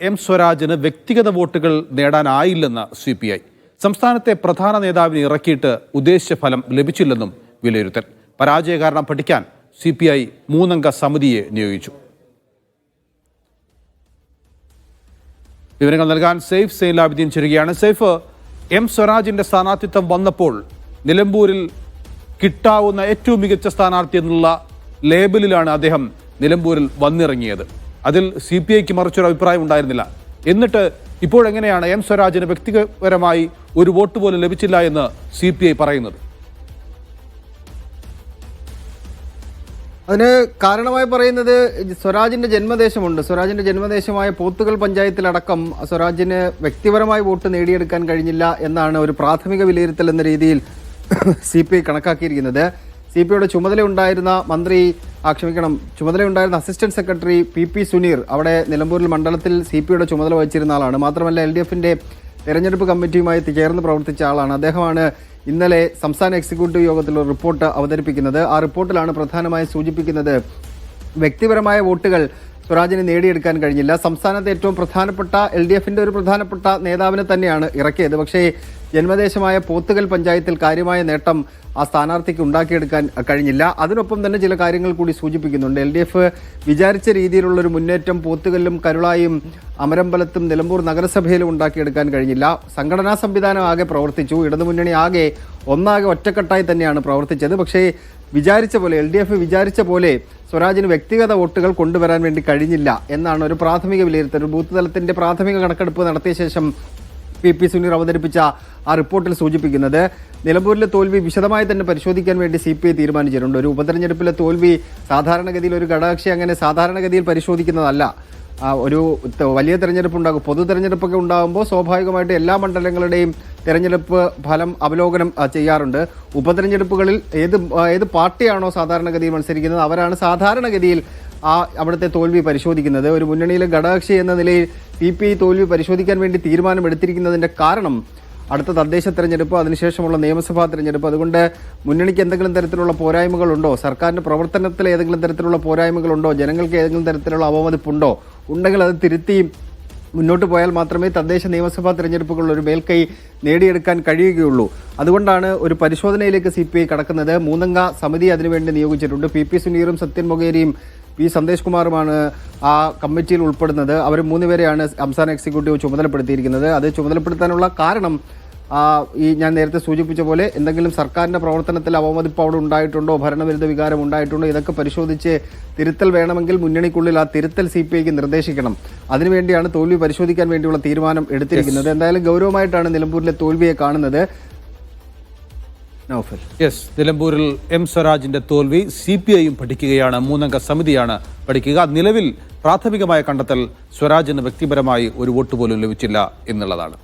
M സ്വരാജിന് വ്യക്തിഗത വോട്ടുകൾ നേടാനായില്ലെന്ന് CPI. സംസ്ഥാനത്തെ പ്രധാന നേതാവിനെ ഇറക്കിയിട്ട് ഉദ്ദേശിച്ച ഫലം ലഭിച്ചില്ലെന്നും വിലയിരുത്തൽ. പരാജയ കാരണം പഠിക്കാൻ CPI 3-അംഗ സമിതിയെ നിയോഗിച്ചു. വിവരങ്ങൾ നൽകാൻ സെയ്ഫ് സൈലാബിദ്ദീൻ ചേരുകയാണ്. സെയ്ഫ്, എം സ്വരാജിന്റെ സ്ഥാനാർത്ഥിത്വം വന്നപ്പോൾ നിലമ്പൂരിൽ കിട്ടാവുന്ന ഏറ്റവും മികച്ച സ്ഥാനാർത്ഥി എന്നുള്ള ലേബലിലാണ് അദ്ദേഹം നിലമ്പൂരിൽ വന്നിറങ്ങിയത്. അതിൽ CPIക്ക് മറിച്ചൊരു അഭിപ്രായം ഉണ്ടായിരുന്നില്ല. എന്നിട്ട് ഇപ്പോഴെങ്ങനെയാണ് എം സ്വരാജിന് വ്യക്തിപരമായി ഒരു വോട്ട് പോലും ലഭിച്ചില്ല എന്ന് CPI പറയുന്നത്? അതിന് കാരണമായി പറയുന്നത് സ്വരാജിന്റെ ജന്മദേശമുണ്ട്. സ്വരാജിന്റെ ജന്മദേശമായ പോത്തുകൽ പഞ്ചായത്തിലടക്കം സ്വരാജിന് വ്യക്തിപരമായി വോട്ട് നേടിയെടുക്കാൻ കഴിഞ്ഞില്ല എന്നാണ് ഒരു പ്രാഥമിക വിലയിരുത്തൽ എന്ന രീതിയിൽ CPI കണക്കാക്കിയിരിക്കുന്നത്. CPIയുടെ ചുമതലയുണ്ടായിരുന്ന ചുമതലയുണ്ടായിരുന്ന അസിസ്റ്റന്റ് സെക്രട്ടറി PP സുനീർ അവിടെ നിലമ്പൂരിൽ മണ്ഡലത്തിൽ CPIയുടെ ചുമതല വഹിച്ചിരുന്ന ആളാണ്. മാത്രമല്ല LDFന്റെ തെരഞ്ഞെടുപ്പ് കമ്മിറ്റിയുമായി ചേർന്ന് പ്രവർത്തിച്ച ആളാണ്. അദ്ദേഹമാണ് ഇന്നലെ സംസ്ഥാന എക്സിക്യൂട്ടീവ് യോഗത്തിൽ ഒരു റിപ്പോർട്ട് അവതരിപ്പിക്കുന്നത്. ആ റിപ്പോർട്ടിലാണ് പ്രധാനമായും സൂചിപ്പിക്കുന്നത് വ്യക്തിപരമായ വോട്ടുകൾ സ്വരാജിന് നേടിയെടുക്കാൻ കഴിഞ്ഞില്ല. സംസ്ഥാനത്തെ ഏറ്റവും പ്രധാനപ്പെട്ട LDFന്റെ ഒരു പ്രധാനപ്പെട്ട നേതാവിനെ തന്നെയാണ് ഇറക്കിയത്. പക്ഷേ ജന്മദേശമായ പോത്തുകൽ പഞ്ചായത്തിൽ കാര്യമായ നേട്ടം ആ സ്ഥാനാർത്ഥിക്ക് ഉണ്ടാക്കിയെടുക്കാൻ കഴിഞ്ഞില്ല. അതിനൊപ്പം തന്നെ ചില കാര്യങ്ങൾ കൂടി സൂചിപ്പിക്കുന്നുണ്ട്. LDF വിചാരിച്ച രീതിയിലുള്ളൊരു മുന്നേറ്റം പോത്തുകല്ലും കരുളായും അമരമ്പലത്തും നിലമ്പൂർ നഗരസഭയിലും ഉണ്ടാക്കിയെടുക്കാൻ കഴിഞ്ഞില്ല. സംഘടനാ സംവിധാനം ആകെ പ്രവർത്തിച്ചു. ഇടതുമുന്നണി ആകെ ഒറ്റക്കെട്ടായി തന്നെയാണ് പ്രവർത്തിച്ചത്. പക്ഷേ വിചാരിച്ച പോലെ LDF വിചാരിച്ച പോലെ സ്വരാജിന് വ്യക്തിഗത വോട്ടുകൾ കൊണ്ടുവരാൻ വേണ്ടി കഴിഞ്ഞില്ല എന്നാണ് ഒരു പ്രാഥമിക വിലയിരുത്തൽ. ബൂത്ത് തലത്തിന്റെ പ്രാഥമിക കണക്കെടുപ്പ് നടത്തിയ ശേഷം PP സുനീർ അവതരിപ്പിച്ച ആ റിപ്പോർട്ടിൽ സൂചിപ്പിക്കുന്നത് നിലമ്പൂരിലെ തോൽവി വിശദമായി തന്നെ പരിശോധിക്കാൻ വേണ്ടി CPI തീരുമാനിച്ചിട്ടുണ്ട്. ഒരു ഉപതെരഞ്ഞെടുപ്പിലെ തോൽവി സാധാരണഗതിയിൽ ഒരു ഘടകകക്ഷി അങ്ങനെ സാധാരണഗതിയിൽ പരിശോധിക്കുന്നതല്ല. ഒരു വലിയ തെരഞ്ഞെടുപ്പുണ്ടാകും, പൊതു തെരഞ്ഞെടുപ്പൊക്കെ ഉണ്ടാകുമ്പോൾ സ്വാഭാവികമായിട്ട് എല്ലാ മണ്ഡലങ്ങളുടെയും തെരഞ്ഞെടുപ്പ് ഫലം അവലോകനം ചെയ്യാറുണ്ട്. ഉപതെരഞ്ഞെടുപ്പുകളിൽ ഏത് പാർട്ടിയാണോ സാധാരണഗതിയിൽ മത്സരിക്കുന്നത് അവരാണ് സാധാരണഗതിയിൽ അവിടുത്തെ തോൽവി പരിശോധിക്കുന്നത്. ഒരു മുന്നണിയിലെ ഘടകകക്ഷി എന്ന നിലയിൽ CPI തോൽവി പരിശോധിക്കാൻ വേണ്ടി തീരുമാനമെടുത്തിരിക്കുന്നതിന്റെ കാരണം അടുത്ത തദ്ദേശ തെരഞ്ഞെടുപ്പ്, അതിനുശേഷമുള്ള നിയമസഭാ തെരഞ്ഞെടുപ്പ്. അതുകൊണ്ട് മുന്നണിക്ക് എന്തെങ്കിലും തരത്തിലുള്ള പോരായ്മകളുണ്ടോ, സർക്കാരിന്റെ പ്രവർത്തനത്തിൽ ഏതെങ്കിലും തരത്തിലുള്ള പോരായ്മകളുണ്ടോ, ജനങ്ങൾക്ക് ഏതെങ്കിലും തരത്തിലുള്ള അവമതിപ്പുണ്ടോ ഉണ്ടെങ്കിൽ അത് തിരുത്തി മുന്നോട്ട് പോയാൽ മാത്രമേ തദ്ദേശ നിയമസഭാ തെരഞ്ഞെടുപ്പുകളിൽ ഒരു മേൽക്കൈ നേടിയെടുക്കാൻ കഴിയുകയുള്ളൂ. അതുകൊണ്ടാണ് ഒരു പരിശോധനയിലേക്ക് CPI കടക്കുന്നത്. 3-അംഗ സമിതി അതിനുവേണ്ടി നിയോഗിച്ചിട്ടുണ്ട്. PP സുനീറും സത്യൻ മൊകേരിയും P സന്ദേശ് കുമാറുമാണ് ആ കമ്മിറ്റിയിൽ ഉൾപ്പെടുന്നത്. അവർ 3 പേരെയാണ് സംസ്ഥാന എക്സിക്യൂട്ടീവ് ചുമതലപ്പെടുത്തിയിരിക്കുന്നത്. അത് ചുമതലപ്പെടുത്താനുള്ള കാരണം ഞാൻ നേരത്തെ സൂചിപ്പിച്ച പോലെ എന്തെങ്കിലും സർക്കാരിന്റെ പ്രവർത്തനത്തിൽ അവമതിപ്പ് അവിടെ ഉണ്ടായിട്ടുണ്ടോ, ഭരണവിരുദ്ധ വികാരം ഉണ്ടായിട്ടുണ്ടോ, ഇതൊക്കെ പരിശോധിച്ച് തിരുത്തൽ വേണമെങ്കിൽ മുന്നണിക്കുള്ളിൽ ആ തിരുത്തൽ CPIക്ക് നിർദ്ദേശിക്കണം. അതിനുവേണ്ടിയാണ് തോൽവി പരിശോധിക്കാൻ വേണ്ടിയുള്ള തീരുമാനം എടുത്തിരിക്കുന്നത്. എന്തായാലും ഗൗരവമായിട്ടാണ് നിലമ്പൂരിലെ തോൽവിയെ കാണുന്നത്. നിലമ്പൂരിൽ എം സ്വരാജിന്റെ തോൽവി CPIയും പഠിക്കുകയാണ്. 3-അംഗ സമിതിയാണ് പഠിക്കുക. നിലവിൽ പ്രാഥമികമായ കണ്ടെത്തൽ സ്വരാജിന് വ്യക്തിപരമായി ഒരു വോട്ട് പോലും ലഭിച്ചില്ല എന്നുള്ളതാണ്.